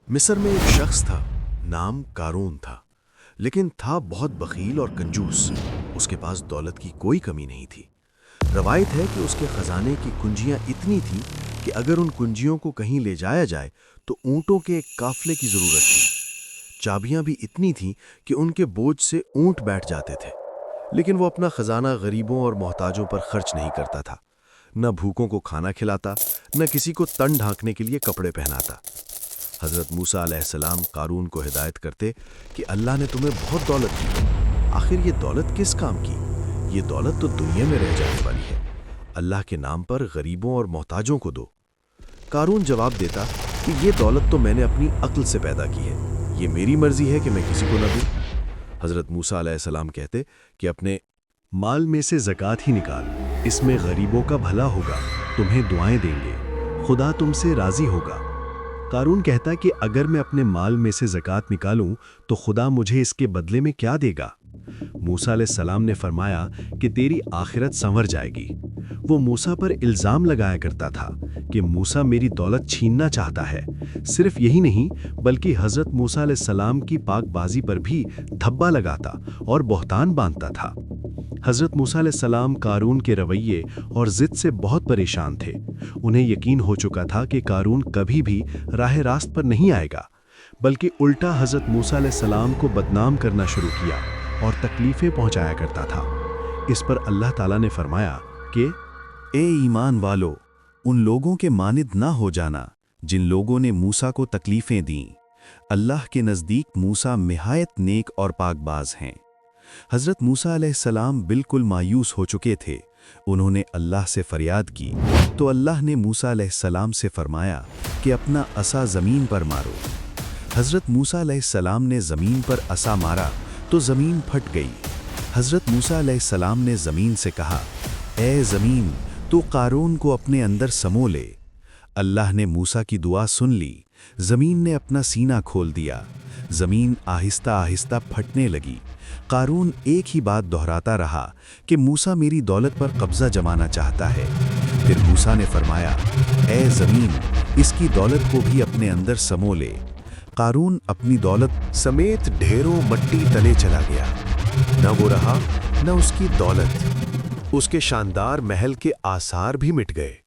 مصر میں ایک شخص تھا، نام قارون تھا، لیکن تھا بہت بخیل اور کنجوس۔ اس کے پاس دولت کی کوئی کمی نہیں تھی۔ روایت ہے کہ اس کے خزانے کی کنجیاں اتنی تھیں کہ اگر ان کنجیوں کو کہیں لے جایا جائے تو اونٹوں کے ایک قافلے کی ضرورت تھی۔ چابیاں بھی اتنی تھیں کہ ان کے بوجھ سے اونٹ بیٹھ جاتے تھے۔ لیکن وہ اپنا خزانہ غریبوں اور محتاجوں پر خرچ نہیں کرتا تھا، نہ بھوکوں کو کھانا کھلاتا، نہ کسی کو تن ڈھانکنے کے لیے کپڑے پہناتا۔ حضرت موسیٰ علیہ السلام قارون کو ہدایت کرتے کہ اللہ نے تمہیں بہت دولت دی، آخر یہ دولت کس کام کی؟ یہ دولت تو دنیا میں رہ جانے والی ہے، اللہ کے نام پر غریبوں اور محتاجوں کو دو۔ قارون جواب دیتا کہ یہ دولت تو میں نے اپنی عقل سے پیدا کی ہے، یہ میری مرضی ہے کہ میں کسی کو نہ دوں۔ حضرت موسیٰ علیہ السلام کہتے کہ اپنے مال میں سے زکوٰۃ ہی نکال، اس میں غریبوں کا بھلا ہوگا، تمہیں دعائیں دیں گے، خدا تم سے راضی ہوگا۔ قارون کہتا کہ اگر میں اپنے مال میں سے زکوٰۃ نکالوں تو خدا مجھے اس کے بدلے میں کیا دے گا؟ موسیٰ علیہ السلام نے فرمایا کہ تیری آخرت سنور جائے گی۔ وہ موسیٰ پر الزام لگایا کرتا تھا کہ موسیٰ میری دولت چھیننا چاہتا ہے۔ صرف یہی نہیں بلکہ حضرت موسیٰ علیہ السلام کی پاک بازی پر بھی دھبا لگاتا اور بہتان باندھتا تھا۔ حضرت موسیٰ علیہ السلام قارون کے رویے اور ضد سے بہت پریشان تھے۔ انہیں یقین ہو چکا تھا کہ قارون کبھی بھی راہ راست پر نہیں آئے گا، بلکہ الٹا حضرت موسیٰ علیہ السلام کو بدنام کرنا شروع کیا اور تکلیفیں پہنچایا کرتا تھا۔ اس پر اللہ تعالیٰ نے فرمایا کہ اے ایمان والو، ان لوگوں کے مانند نہ ہو جانا جن لوگوں نے موسیٰ کو تکلیفیں دیں۔ اللہ کے نزدیک موسیٰ نہایت نیک اور پاک باز ہیں۔ حضرت موسیٰ علیہ السلام بالکل مایوس ہو چکے تھے۔ انہوں نے اللہ سے فریاد کی تو اللہ نے موسیٰ علیہ السلام سے فرمایا کہ اپنا عصا زمین پر مارو۔ حضرت موسیٰ علیہ السلام نے زمین پر عصا مارا تو زمین پھٹ گئی۔ حضرت موسیٰ علیہ السلام نے زمین سے کہا، اے زمین، تو قارون کو اپنے اندر سمو لے۔ اللہ نے موسیٰ کی دعا سن لی۔ زمین نے اپنا سینہ کھول دیا۔ زمین آہستہ آہستہ پھٹنے لگی۔ قارون ایک ہی بات دہراتا رہا کہ موسیٰ میری دولت پر قبضہ جمانا چاہتا ہے۔ پھر موسیٰ نے فرمایا، اے زمین، اس کی دولت کو بھی اپنے اندر سمو لے۔ قارون اپنی دولت سمیت ڈھیروں مٹی تلے چلا گیا۔ نہ وہ رہا نہ اس کی دولت، اس کے شاندار محل کے آثار بھی مٹ گئے۔